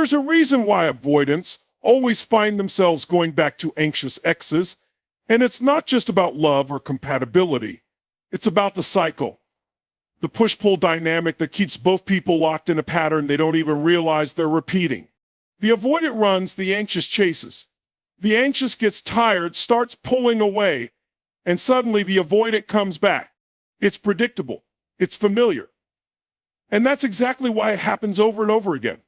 there's a reason why avoidants always find themselves going back to anxious exes, and it's not just about love or compatibility. It's about the cycle. The push-pull dynamic that keeps both people locked in a pattern they don't even realize they're repeating. The avoidant runs, the anxious chases. The anxious gets tired, starts pulling away, and suddenly the avoidant comes back. It's predictable. It's familiar. And that's exactly why it happens over and over again.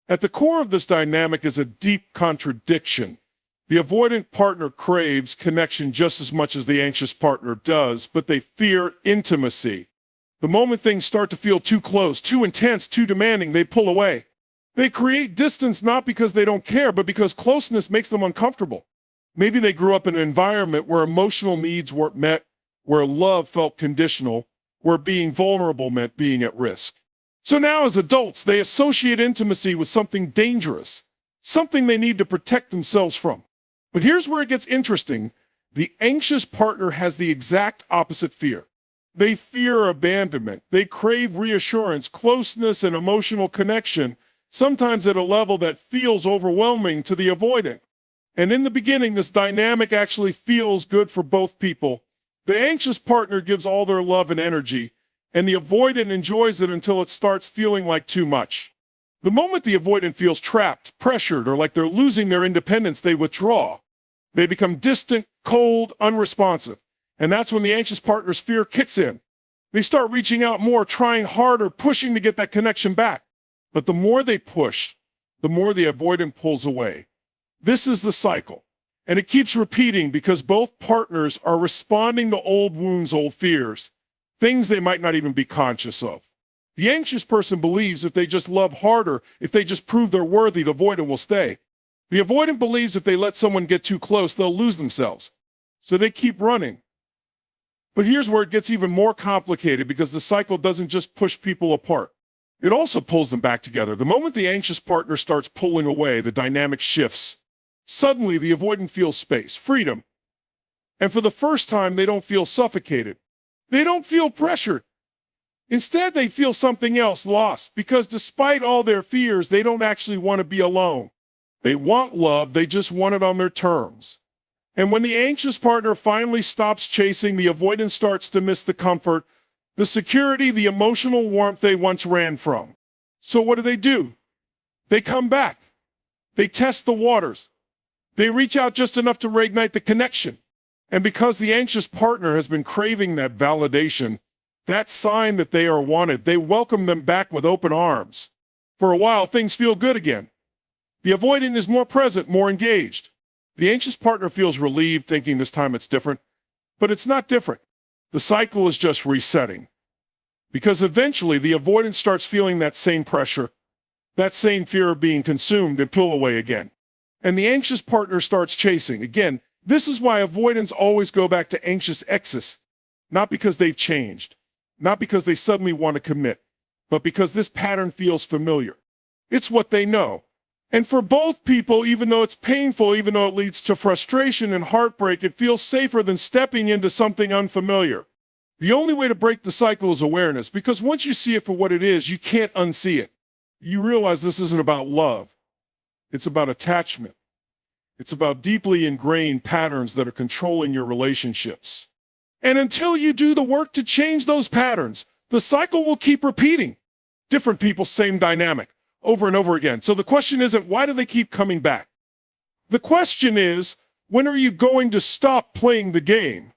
At the core of this dynamic is a deep contradiction. The avoidant partner craves connection just as much as the anxious partner does, but they fear intimacy. The moment things start to feel too close, too intense, too demanding, they pull away. They create distance not because they don't care, but because closeness makes them uncomfortable. Maybe they grew up in an environment where emotional needs weren't met, where love felt conditional, where being vulnerable meant being at risk. So now as adults, they associate intimacy with something dangerous, something they need to protect themselves from. But here's where it gets interesting. The anxious partner has the exact opposite fear. They fear abandonment. They crave reassurance, closeness, and emotional connection, sometimes at a level that feels overwhelming to the avoidant. And in the beginning, this dynamic actually feels good for both people. The anxious partner gives all their love and energy, and the avoidant enjoys it until it starts feeling like too much. The moment the avoidant feels trapped, pressured, or like they're losing their independence, they withdraw. They become distant, cold, unresponsive. And that's when the anxious partner's fear kicks in. They start reaching out more, trying harder, pushing to get that connection back. But the more they push, the more the avoidant pulls away. This is the cycle. And it keeps repeating because both partners are responding to old wounds, old fears, things they might not even be conscious of. The anxious person believes if they just love harder, if they just prove they're worthy, the avoidant will stay. The avoidant believes if they let someone get too close, they'll lose themselves. So they keep running. But here's where it gets even more complicated because the cycle doesn't just push people apart. It also pulls them back together. The moment the anxious partner starts pulling away, the dynamic shifts. Suddenly, the avoidant feels space, freedom. And for the first time, they don't feel suffocated. They don't feel pressured. Instead, they feel something else, lost, because despite all their fears, they don't actually want to be alone. They want love, they just want it on their terms. And when the anxious partner finally stops chasing, the avoidant starts to miss the comfort, the security, the emotional warmth they once ran from. So what do? They come back. They test the waters. They reach out just enough to reignite the connection. And because the anxious partner has been craving that validation, that sign that they are wanted, they welcome them back with open arms. For a while, things feel good again. The avoidant is more present, more engaged. The anxious partner feels relieved, thinking this time it's different. But it's not different. The cycle is just resetting. Because eventually, the avoidant starts feeling that same pressure, that same fear of being consumed, and pull away again. And the anxious partner starts chasing. Again, this is why avoidants always go back to anxious exes. Not because they've changed. Not because they suddenly want to commit. But because this pattern feels familiar. It's what they know. And for both people, even though it's painful, even though it leads to frustration and heartbreak, it feels safer than stepping into something unfamiliar. The only way to break the cycle is awareness, because once you see it for what it is, you can't unsee it. You realize this isn't about love. It's about attachment. It's about deeply ingrained patterns that are controlling your relationships. And until you do the work to change those patterns, the cycle will keep repeating. Different people, same dynamic. Over and over again. So the question isn't, why do they keep coming back? The question is, when are you going to stop playing the game?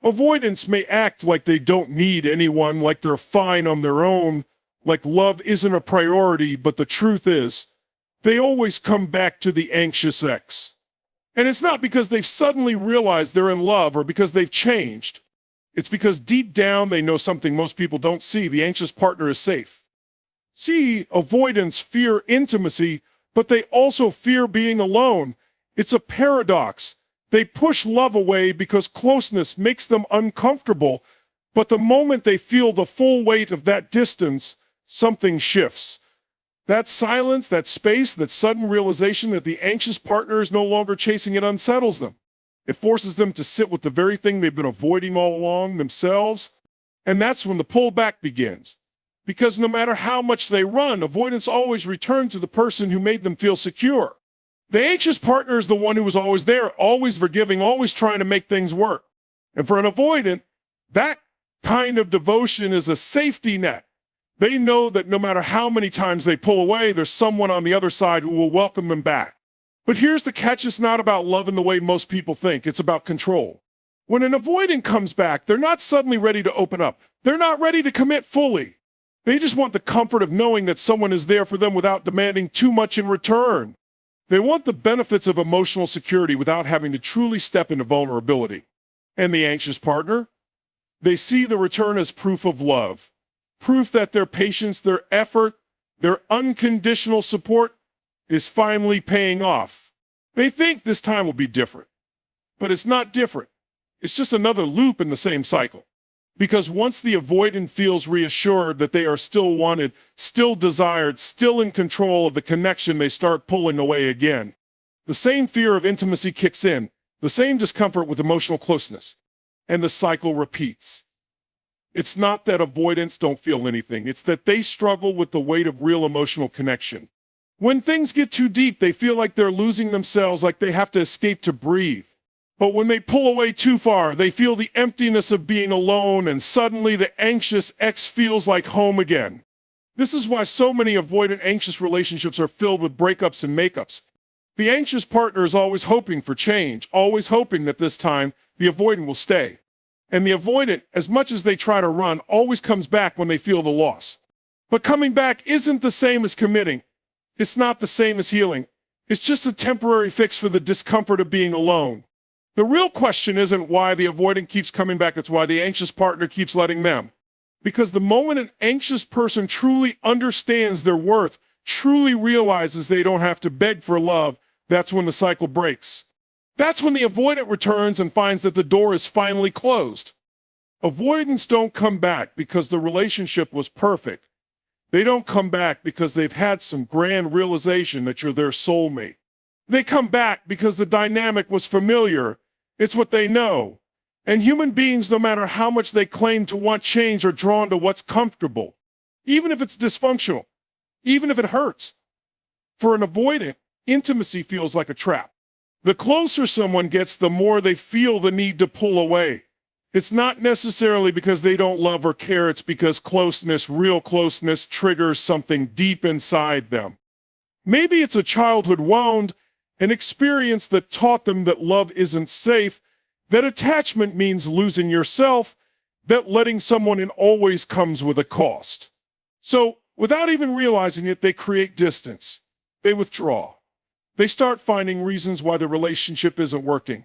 Avoidants may act like they don't need anyone, like they're fine on their own, like love isn't a priority, but the truth is, they always come back to the anxious ex. And it's not because they've suddenly realized they're in love or because they've changed. It's because deep down they know something most people don't see. The anxious partner is safe. See, avoidants fear intimacy, but they also fear being alone. It's a paradox. They push love away because closeness makes them uncomfortable, but the moment they feel the full weight of that distance, something shifts. That silence, that space, that sudden realization that the anxious partner is no longer chasing it unsettles them. It forces them to sit with the very thing they've been avoiding all along, themselves, and that's when the pullback begins. Because no matter how much they run, avoidants always return to the person who made them feel secure. The anxious partner is the one who was always there, always forgiving, always trying to make things work. And for an avoidant, that kind of devotion is a safety net. They know that no matter how many times they pull away, there's someone on the other side who will welcome them back. But here's the catch: it's not about love in the way most people think. It's about control. When an avoidant comes back, they're not suddenly ready to open up. They're not ready to commit fully. They just want the comfort of knowing that someone is there for them without demanding too much in return. They want the benefits of emotional security without having to truly step into vulnerability. And the anxious partner? They see the return as proof of love. Proof that their patience, their effort, their unconditional support is finally paying off. They think this time will be different. But it's not different. It's just another loop in the same cycle. Because once the avoidant feels reassured that they are still wanted, still desired, still in control of the connection, they start pulling away again. The same fear of intimacy kicks in, the same discomfort with emotional closeness, and the cycle repeats. It's not that avoidants don't feel anything. It's that they struggle with the weight of real emotional connection. When things get too deep, they feel like they're losing themselves, like they have to escape to breathe. But when they pull away too far, they feel the emptiness of being alone, and suddenly the anxious X feels like home again. This is why so many avoidant anxious relationships are filled with breakups and makeups. The anxious partner is always hoping for change, always hoping that this time the avoidant will stay. And the avoidant, as much as they try to run, always comes back when they feel the loss. But coming back isn't the same as committing. It's not the same as healing. It's just a temporary fix for the discomfort of being alone. The real question isn't why the avoidant keeps coming back, it's why the anxious partner keeps letting them. Because the moment an anxious person truly understands their worth, truly realizes they don't have to beg for love, that's when the cycle breaks. That's when the avoidant returns and finds that the door is finally closed. Avoidants don't come back because the relationship was perfect. They don't come back because they've had some grand realization that you're their soulmate. They come back because the dynamic was familiar. It's what they know. And human beings, no matter how much they claim to want change, are drawn to what's comfortable, even if it's dysfunctional, even if it hurts. For an avoidant, intimacy feels like a trap. The closer someone gets, the more they feel the need to pull away. It's not necessarily because they don't love or care, it's because closeness, real closeness, triggers something deep inside them. Maybe it's a childhood wound, an experience that taught them that love isn't safe, that attachment means losing yourself, that letting someone in always comes with a cost. So, without even realizing it, they create distance. They withdraw. They start finding reasons why the relationship isn't working.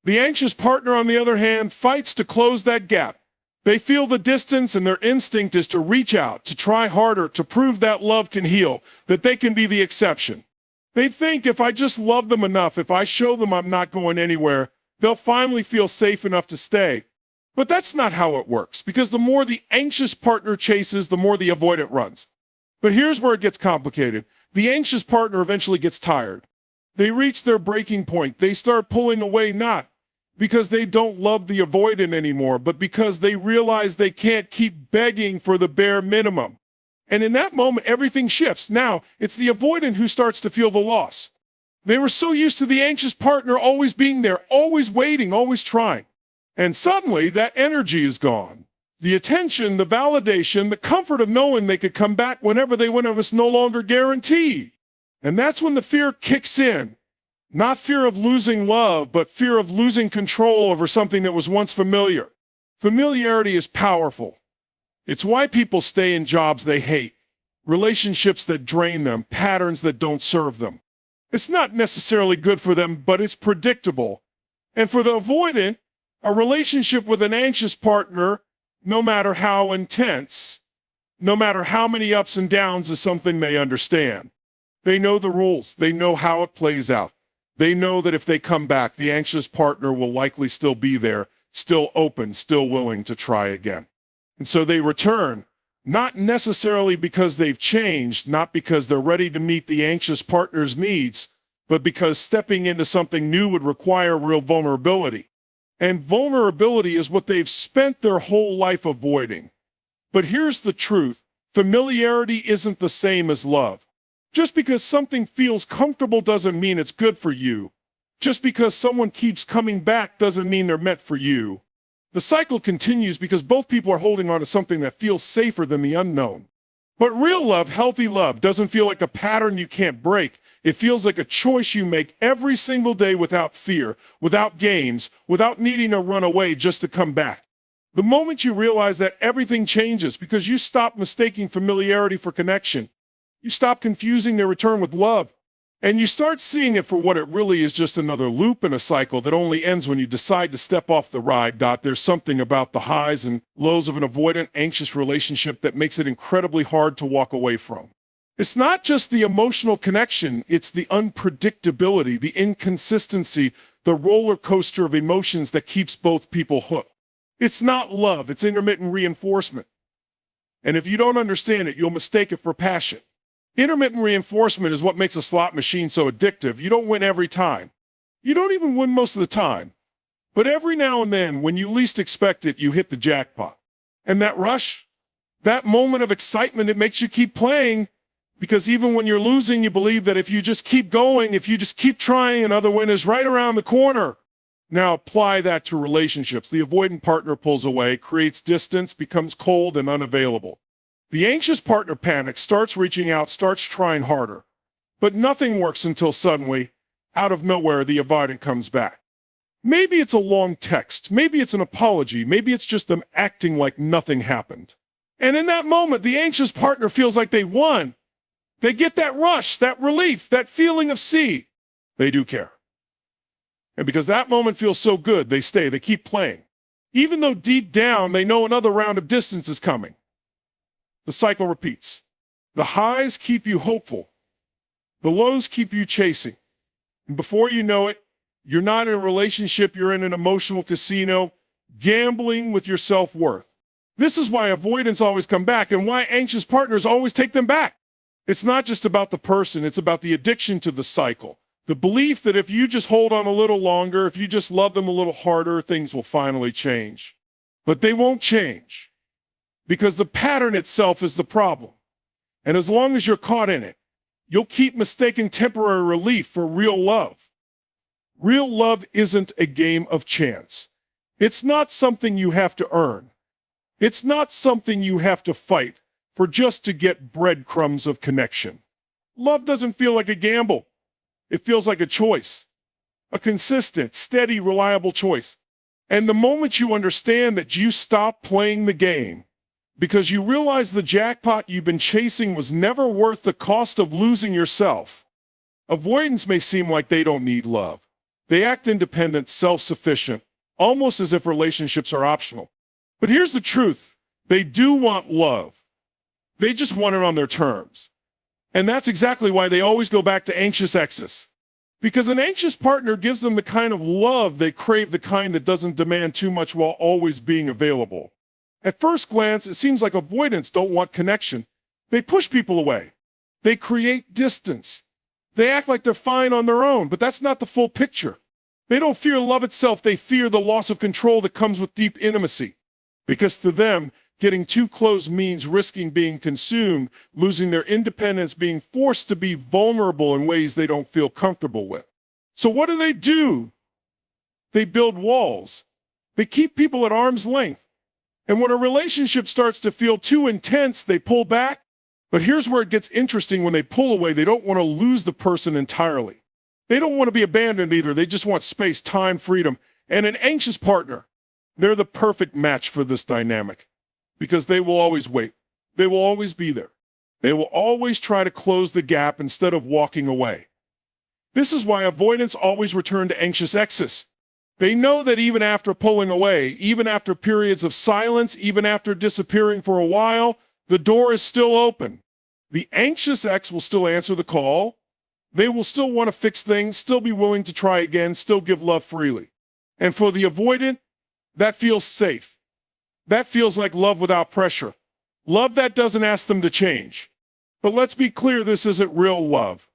The anxious partner, on the other hand, fights to close that gap. They feel the distance, and their instinct is to reach out, to try harder, to prove that love can heal, that they can be the exception. They think if I just love them enough, if I show them I'm not going anywhere, they'll finally feel safe enough to stay. But that's not how it works, because the more the anxious partner chases, the more the avoidant runs. But here's where it gets complicated. The anxious partner eventually gets tired. They reach their breaking point. They start pulling away, not because they don't love the avoidant anymore, but because they realize they can't keep begging for the bare minimum. And in that moment, everything shifts. Now, it's the avoidant who starts to feel the loss. They were so used to the anxious partner always being there, always waiting, always trying. And suddenly, that energy is gone. The attention, the validation, the comfort of knowing they could come back whenever they went was no longer guaranteed. And that's when the fear kicks in. Not fear of losing love, but fear of losing control over something that was once familiar. Familiarity is powerful. It's why people stay in jobs they hate, relationships that drain them, patterns that don't serve them. It's not necessarily good for them, but it's predictable. And for the avoidant, a relationship with an anxious partner, no matter how intense, no matter how many ups and downs, is something they understand. They know the rules. They know how it plays out. They know that if they come back, the anxious partner will likely still be there, still open, still willing to try again. And so they return, not necessarily because they've changed, not because they're ready to meet the anxious partner's needs, but because stepping into something new would require real vulnerability. And vulnerability is what they've spent their whole life avoiding. But here's the truth. Familiarity isn't the same as love. Just because something feels comfortable doesn't mean it's good for you. Just because someone keeps coming back doesn't mean they're meant for you. The cycle continues because both people are holding on to something that feels safer than the unknown. But real love, healthy love, doesn't feel like a pattern you can't break. It feels like a choice you make every single day without fear, without games, without needing to run away just to come back. The moment you realize that, everything changes because you stop mistaking familiarity for connection. You stop confusing their return with love. And you start seeing it for what it really is, just another loop in a cycle that only ends when you decide to step off the ride. There's something about the highs and lows of an avoidant, anxious relationship that makes it incredibly hard to walk away from. It's not just the emotional connection, it's the unpredictability, the inconsistency, the roller coaster of emotions that keeps both people hooked. It's not love, it's intermittent reinforcement. And if you don't understand it, you'll mistake it for passion. Intermittent reinforcement is what makes a slot machine so addictive. You don't win every time. You don't even win most of the time. But every now and then, when you least expect it, you hit the jackpot. And that rush, that moment of excitement, it makes you keep playing. Because even when you're losing, you believe that if you just keep going, if you just keep trying, another win is right around the corner. Now apply that to relationships. The avoidant partner pulls away, creates distance, becomes cold and unavailable. The anxious partner panics, starts reaching out, starts trying harder. But nothing works until suddenly, out of nowhere, the avoidant comes back. Maybe it's a long text, maybe it's an apology, maybe it's just them acting like nothing happened. And in that moment, the anxious partner feels like they won. They get that rush, that relief, that feeling of see. They do care. And because that moment feels so good, they stay, they keep playing. Even though deep down, they know another round of distance is coming. The cycle repeats. The highs keep you hopeful. The lows keep you chasing. And before you know it, you're not in a relationship, you're in an emotional casino, gambling with your self-worth. This is why avoidants always come back and why anxious partners always take them back. It's not just about the person, it's about the addiction to the cycle. The belief that if you just hold on a little longer, if you just love them a little harder, things will finally change. But they won't change. Because the pattern itself is the problem. And as long as you're caught in it, you'll keep mistaking temporary relief for real love. Real love isn't a game of chance. It's not something you have to earn. It's not something you have to fight for just to get breadcrumbs of connection. Love doesn't feel like a gamble. It feels like a choice. A consistent, steady, reliable choice. And the moment you understand that, you stop playing the game, because you realize the jackpot you've been chasing was never worth the cost of losing yourself. Avoidants may seem like they don't need love. They act independent, self-sufficient, almost as if relationships are optional. But here's the truth. They do want love. They just want it on their terms. And that's exactly why they always go back to anxious exes. Because an anxious partner gives them the kind of love they crave, the kind that doesn't demand too much while always being available. At first glance, it seems like avoidants don't want connection. They push people away. They create distance. They act like they're fine on their own, but that's not the full picture. They don't fear love itself. They fear the loss of control that comes with deep intimacy. Because to them, getting too close means risking being consumed, losing their independence, being forced to be vulnerable in ways they don't feel comfortable with. So what do? They build walls. They keep people at arm's length. And when a relationship starts to feel too intense, they pull back. But here's where it gets interesting. When they pull away, they don't want to lose the person entirely. They don't want to be abandoned either. They just want space, time, freedom, and an anxious partner. They're the perfect match for this dynamic because they will always wait. They will always be there. They will always try to close the gap instead of walking away. This is why avoidants always return to anxious exes. They know that even after pulling away, even after periods of silence, even after disappearing for a while, the door is still open. The anxious ex will still answer the call. They will still want to fix things, still be willing to try again, still give love freely. And for the avoidant, that feels safe. That feels like love without pressure. Love that doesn't ask them to change. But let's be clear, this isn't real love.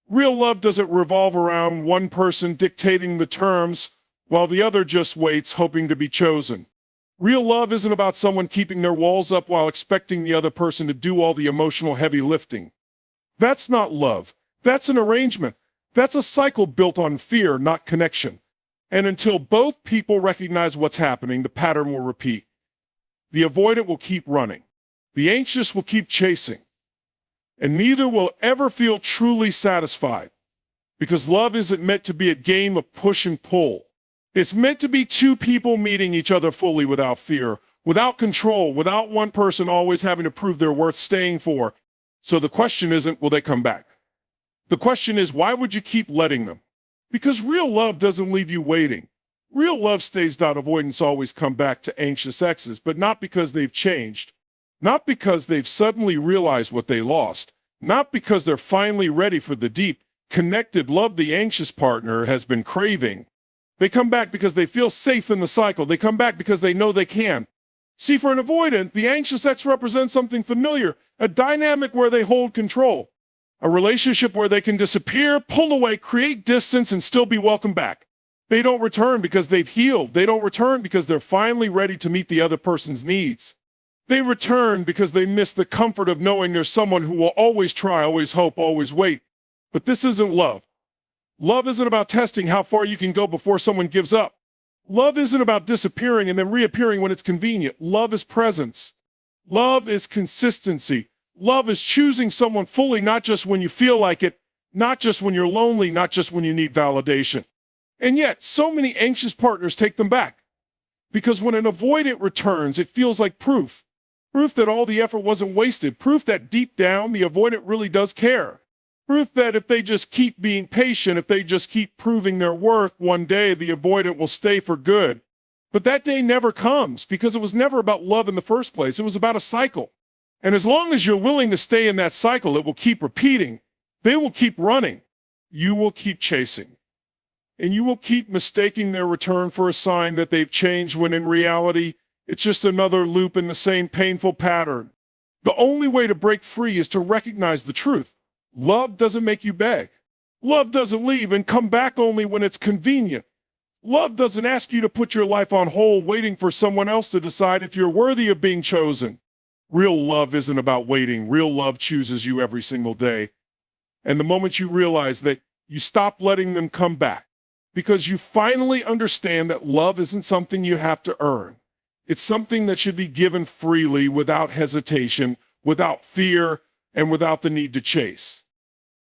Real love doesn't revolve around one person dictating the terms while the other just waits, hoping to be chosen. Real love isn't about someone keeping their walls up while expecting the other person to do all the emotional heavy lifting. That's not love. That's an arrangement. That's a cycle built on fear, not connection. And until both people recognize what's happening, the pattern will repeat. The avoidant will keep running. The anxious will keep chasing. And neither will ever feel truly satisfied. Because love isn't meant to be a game of push and pull. It's meant to be two people meeting each other fully without fear, without control, without one person always having to prove they're worth staying for. So the question isn't, will they come back? The question is, why would you keep letting them? Because real love doesn't leave you waiting. Real love stays. Avoidants always come back to anxious exes, but not because they've changed, not because they've suddenly realized what they lost, not because they're finally ready for the deep, connected love the anxious partner has been craving. They come back because they feel safe in the cycle. They come back because they know they can. See, for an avoidant, the anxious ex represents something familiar, a dynamic where they hold control, a relationship where they can disappear, pull away, create distance, and still be welcome back. They don't return because they've healed. They don't return because they're finally ready to meet the other person's needs. They return because they miss the comfort of knowing there's someone who will always try, always hope, always wait. But this isn't love. Love isn't about testing how far you can go before someone gives up. Love isn't about disappearing and then reappearing when it's convenient. Love is presence. Love is consistency. Love is choosing someone fully, not just when you feel like it, not just when you're lonely, not just when you need validation. And yet, so many anxious partners take them back. Because when an avoidant returns, it feels like proof. Proof that all the effort wasn't wasted. Proof that deep down, the avoidant really does care. Proof that if they just keep being patient, if they just keep proving their worth, one day the avoidant will stay for good. But that day never comes because it was never about love in the first place. It was about a cycle. And as long as you're willing to stay in that cycle, it will keep repeating. They will keep running. You will keep chasing. And you will keep mistaking their return for a sign that they've changed when in reality, it's just another loop in the same painful pattern. The only way to break free is to recognize the truth. Love doesn't make you beg. Love doesn't leave and come back only when it's convenient. Love doesn't ask you to put your life on hold waiting for someone else to decide if you're worthy of being chosen. Real love isn't about waiting. Real love chooses you every single day. And the moment you realize that, you stop letting them come back because you finally understand that love isn't something you have to earn. It's something that should be given freely without hesitation, without fear, and without the need to chase.